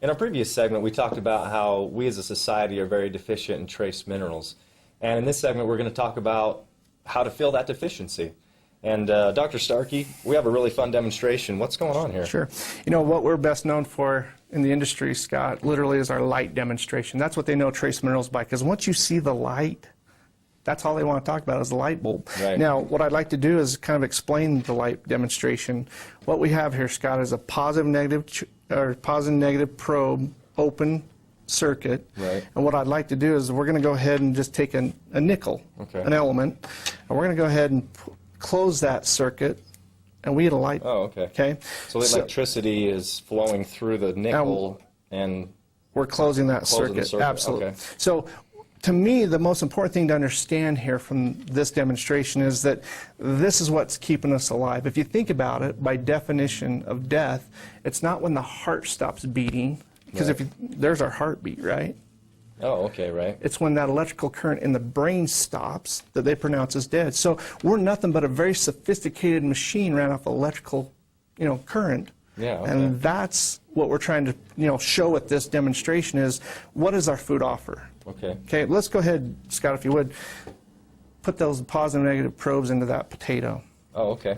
In our previous segment, we talked about how we as a society are very deficient in trace minerals. And in this segment, we're going to talk about how to fill that deficiency. And Dr. Starkey, we have a really fun demonstration. What's going on here? Sure. You know, what we're best known for in the industry, Scott, literally is our light demonstration. That's what they know trace minerals by, because once you see the light, that's all they want to talk about is the light bulb. Right. Now, what I'd like to do is kind of explain the light demonstration. What we have here, Scott, is a positive-negative probe open circuit. Right. And what I'd like to do is we're going to go ahead and just take a nickel, an element, and we're going to go ahead and close that circuit, and we get a light. Oh, okay. Okay. So the electricity is flowing through the nickel, and we're closing that circuit. Absolutely. Okay. So, to me, the most important thing to understand here from this demonstration is that this is what's keeping us alive. If you think about it, by definition of death, it's not when the heart stops beating, because there's our heartbeat, right? Oh, okay, right. It's when that electrical current in the brain stops that they pronounce us dead. So we're nothing but a very sophisticated machine ran off electrical, current. Yeah, okay. And that's what we're trying to, show with this demonstration is what does our food offer? Okay. Okay, let's go ahead, Scott, if you would, put those positive and negative probes into that potato. Oh, okay.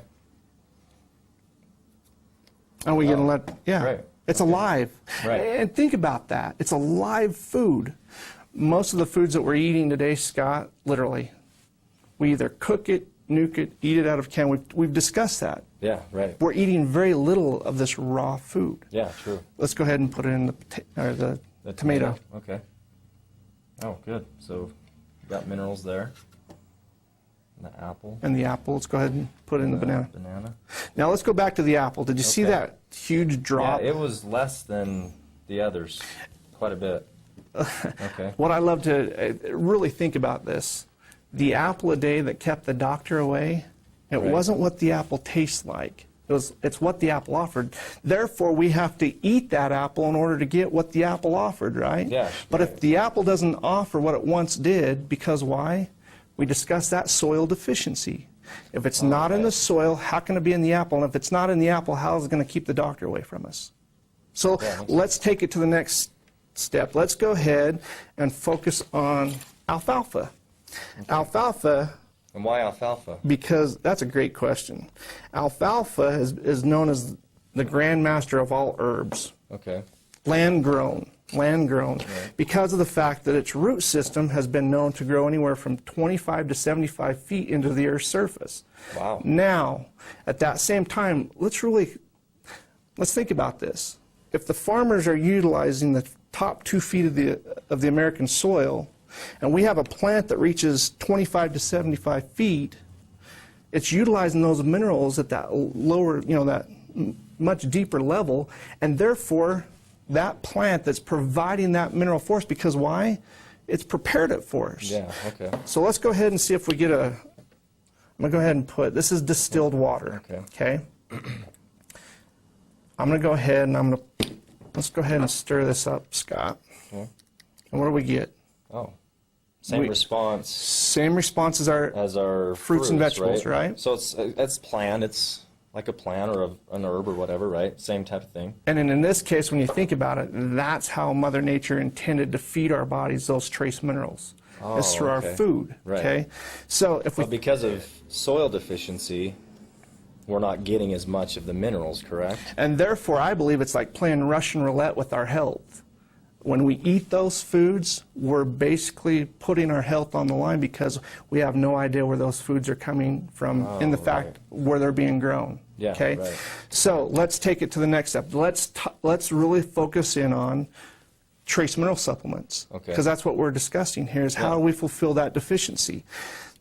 And we're going to Right. It's alive. Right. And think about that. It's a live food. Most of the foods that we're eating today, Scott, literally, we either cook it, nuke it, eat it out of can. We've discussed that. Yeah, right. We're eating very little of this raw food. Yeah, true. Let's go ahead and put it in the tomato. Okay. Oh, good. So, got minerals there. And the apple. And the apple. Let's go ahead and put it in the banana. Banana. Now let's go back to the apple. Did you see that huge drop? Yeah, it was less than the others, quite a bit. Okay. What I love to really think about this, the apple a day that kept the doctor away, it wasn't what the apple tastes like. It's what the apple offered. Therefore, we have to eat that apple in order to get what the apple offered, right? Yeah. But if the apple doesn't offer what it once did, because why? We discussed that soil deficiency. If it's not in the soil, how can it be in the apple? And if it's not in the apple, how is it going to keep the doctor away from us? So let's take it to the next step. Let's go ahead and focus on alfalfa. Okay. Alfalfa. And why alfalfa? Because that's a great question. Alfalfa is known as the grandmaster of all herbs. Okay. Land grown, because of the fact that its root system has been known to grow anywhere from 25 to 75 feet into the Earth's surface. Wow. Now, at that same time, let's think about this. If the farmers are utilizing the top 2 feet of the American soil, and we have a plant that reaches 25 to 75 feet, it's utilizing those minerals at that lower, that much deeper level, and therefore that plant that's providing that mineral for us, because why? It's prepared it for us. Yeah, okay. So let's go ahead and see if we get I'm going to go ahead and this is distilled water. Okay. I'm going to go ahead and let's go ahead and stir this up, Scott. Okay. And what do we get? Oh, same response. Same response as our fruits and vegetables, right? So it's plant, it's like a plant or an herb or whatever, right? Same type of thing. And in this case, when you think about it, that's how Mother Nature intended to feed our bodies those trace minerals. It's through our food. Right. Okay. So but because of soil deficiency, we're not getting as much of the minerals, correct? And therefore, I believe it's like playing Russian roulette with our health. When we eat those foods, we're basically putting our health on the line because we have no idea where those foods are coming from where they're being grown. Yeah, okay? Right. So let's take it to the next step. Let's really focus in on trace mineral supplements. Okay. Because that's what we're discussing here is how do we fulfill that deficiency.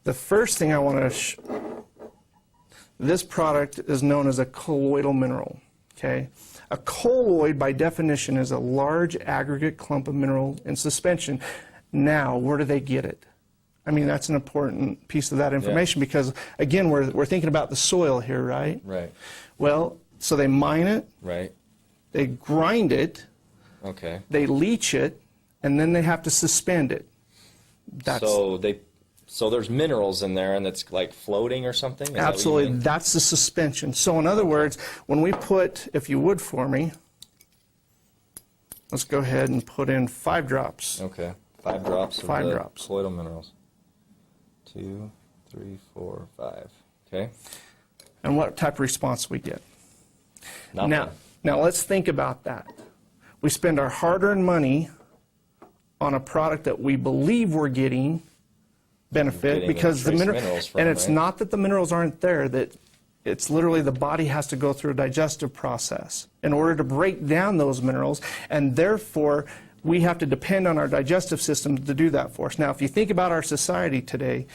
The first thing I want to this product is known as a colloidal mineral. Okay? A colloid, by definition, is a large aggregate clump of mineral in suspension. Now, where do they get it? I mean, that's an important piece of that information because, again, we're thinking about the soil here, right? Right. Well, so they mine it. Right. They grind it. Okay. They leach it, and then they have to suspend it. So there's minerals in there, and it's like floating or something? Is Absolutely. That's the suspension. So in other words, when we put, if you would for me, Let's go ahead and put in 5 drops. Okay. 5 drops of 5 the drops. colloidal minerals. 2, 3, 4, 5. Okay. And what type of response we get? Nothing. Now let's think about that. We spend our hard-earned money on a product that we believe we're getting benefit Getting because the trace minerals, minerals from, and it's right? not that the minerals aren't there, that it's literally the body has to go through a digestive process in order to break down those minerals, and therefore we have to depend on our digestive system to do that for us. Now, if you think about our society today,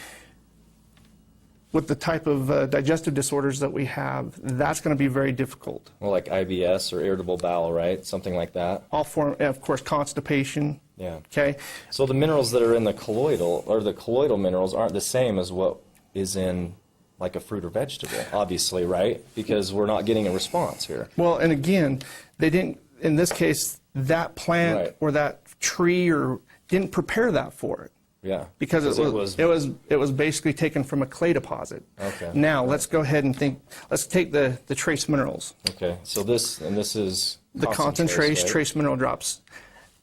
with the type of digestive disorders that we have, that's going to be very difficult. Well, like IBS or irritable bowel, right? Something like that. All form, and of course, constipation. Yeah. Okay. So the minerals that are in the colloidal, or the colloidal minerals, aren't the same as what is in like a fruit or vegetable, obviously, right? Because we're not getting a response here. Well, and again, they didn't, in this case, that plant Right. or that tree or didn't prepare that for it. Yeah. Because it was basically taken from a clay deposit. Okay. Now let's go ahead and think. Let's take the trace minerals. Okay. So this is The concentrated right? trace mineral drops.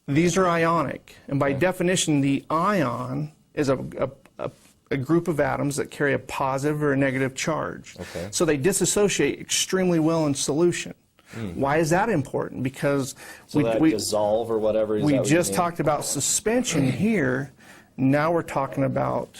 These are ionic, and by definition, the ion is a group of atoms that carry a positive or a negative charge. Okay. So they dissociate extremely well in solution. Why is that important? Because So that dissolve or whatever. Is we that what you just mean? talked about suspension here. Now we're talking about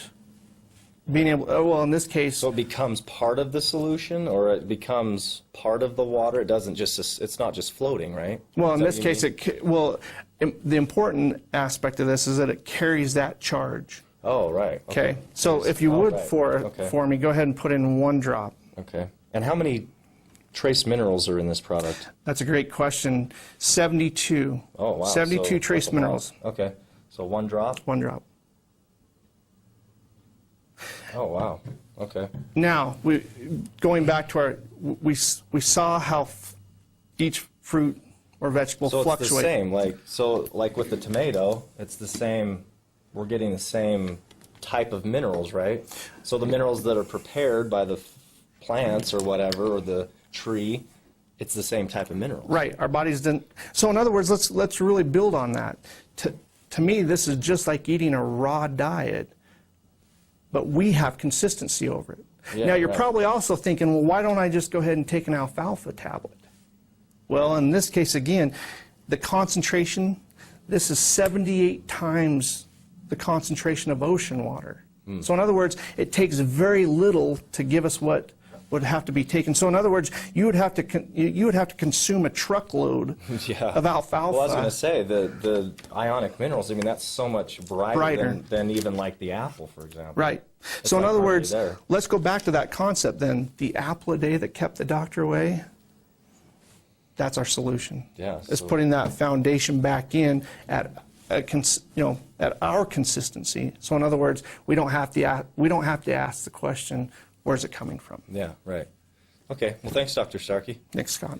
being able, well, in this case, So it becomes part of the solution, or it becomes part of the water. It doesn't just. It's not just floating, right? well, in Is that this what you case, mean? the important aspect of this is that it carries that charge. Oh, right. Okay. So if you would, right. Okay. for me, go ahead and put in 1 drop. Okay. And how many trace minerals are in this product? That's a great question. 72. Oh, wow. 72 So trace that's a lot. minerals. Okay. So 1 drop. 1 drop. Oh, wow. Okay. Now, going back to we saw how each fruit or vegetable So fluctuates. it's the same. Like with the tomato, it's the same. We're getting the same type of minerals, right? So the minerals that are prepared by the plants or whatever, or the tree, it's the same type of mineral. Right. Our bodies didn't. So in other words, let's really build on that. To me, this is just like eating a raw diet, but we have consistency over it. Yeah, now, you're right. probably also thinking, well, why don't I just go ahead and take an alfalfa tablet? Well, in this case, again, the concentration, this is 78 times the concentration of ocean water. So in other words, it takes very little to give us what would have to be taken. So in other words, you would have to consume a truckload of alfalfa. Well, I was going to say, the ionic minerals, I mean, that's so much brighter. Than even like the apple, for example. Right. It's So in not other hardly words, there. let's go back to that concept then. The apple a day that kept the doctor away, that's our solution. Yeah, It's so- putting that foundation back in at our consistency. So in other words, we don't have to ask the question, where's it coming from? Yeah, right. Okay. Well, thanks, Dr. Starkey. Thanks, Scott.